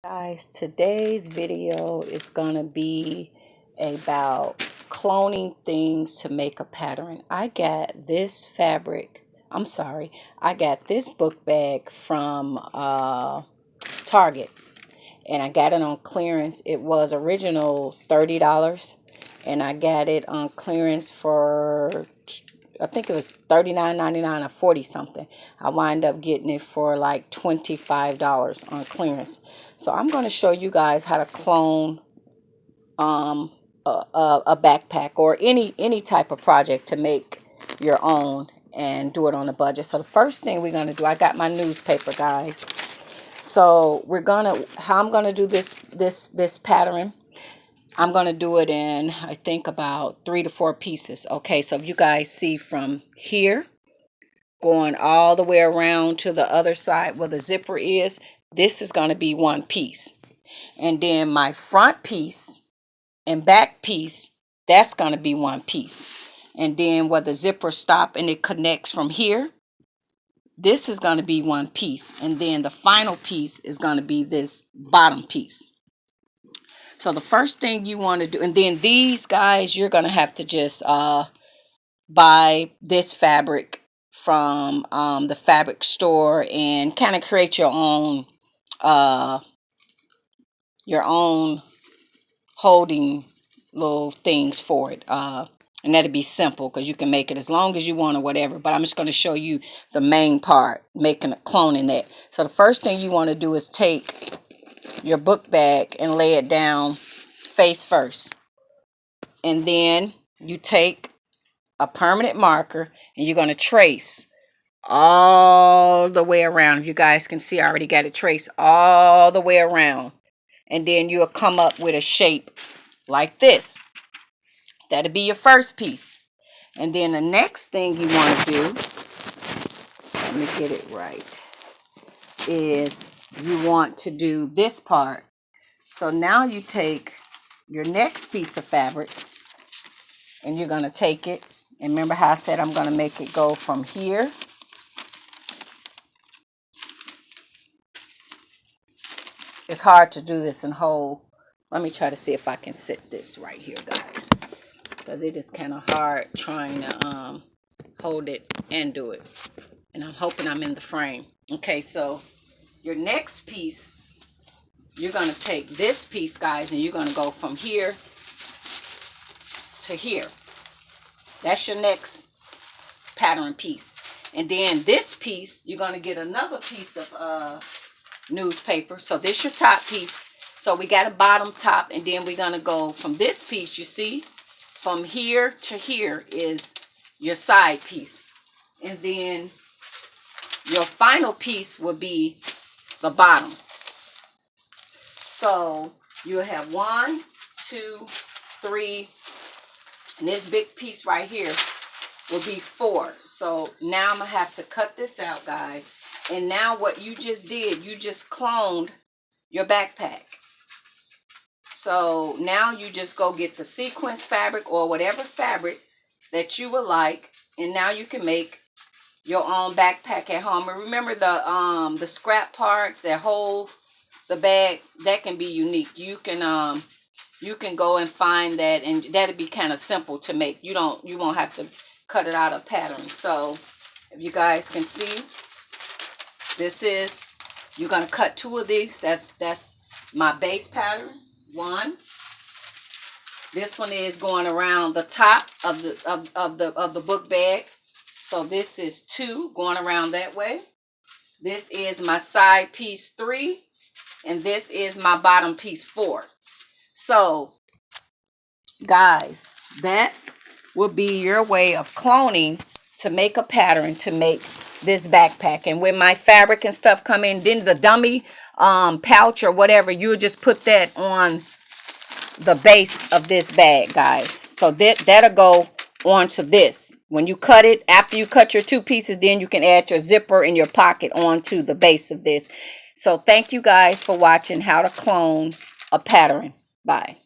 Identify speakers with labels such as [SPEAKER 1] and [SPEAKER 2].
[SPEAKER 1] Guys, today's video is gonna be about cloning things to make a pattern. I got this I got this book bag from Target, and I got it on clearance. It was original $30, and I got it on clearance for, I think it was $39.99 or 40 something. I wind up getting it for like $25 on clearance. So I'm going to show you guys how to clone um, a backpack or any type of project to make your own and do it on a budget. So the first thing we're going to do, I got my newspaper, guys. So how I'm gonna do this pattern. I'm gonna do it in, I think, about 3 to 4 pieces. Okay, so if you guys see from here going all the way around to the other side where the zipper is, this is gonna be one piece. And then my front piece and back piece, that's gonna be one piece. And then where the zipper stop and it connects from here, this is going to be one piece, and then the final piece is going to be this bottom piece. So the first thing you want to do, and then these guys, you're going to have to just buy this fabric from the fabric store and kind of create your own holding little things for it. And that'd be simple because you can make it as long as you want or whatever. But I'm just going to show you the main part, making a cloning that. So the first thing you want to do is take your book bag and lay it down face first. And then you take a permanent marker and you're going to trace all the way around. If you guys can see, I already got it traced all the way around. And then you'll come up with a shape like this. That'll be your first piece. And then the next thing you want to do, let me get it right, is you want to do this part. So now you take your next piece of fabric and you're going to take it. And remember how I said I'm going to make it go from here. It's hard to do this in whole. Let me try to see if I can sit this right here, guys, because it is kind of hard trying to hold it and do it. And I'm hoping I'm in the frame. Okay, so your next piece, you're going to take this piece, guys, and you're going to go from here to here. That's your next pattern piece. And then this piece, you're going to get another piece of newspaper. So this your top piece. So we got a bottom, top, and then we're going to go from this piece, you see, from here to here is your side piece. And then your final piece will be the bottom. So you'll have 1, 2, 3, and this big piece right here will be 4. So now I'm going to have to cut this out, guys. And now what you just did, you just cloned your backpack. So now you just go get the sequence fabric or whatever fabric that you would like, and now you can make your own backpack at home. And remember the scrap parts that hold the bag, that can be unique. You can go and find that, and that'll be kind of simple to make. You won't have to cut it out of patterns. So if you guys can see, this is, you're gonna cut 2 of these. That's my base pattern. 1. This one is going around the top of the book bag. So this is 2 going around that way. This is my side piece 3, and this is my bottom piece 4. So guys, that will be your way of cloning to make a pattern to make this backpack. And when my fabric and stuff come in, then the dummy pouch or whatever, you'll just put that on the base of this bag, guys. So that'll go onto this. When you cut it, after you cut your 2 pieces, then you can add your zipper in your pocket onto the base of this. So thank you guys for watching how to clone a pattern. Bye.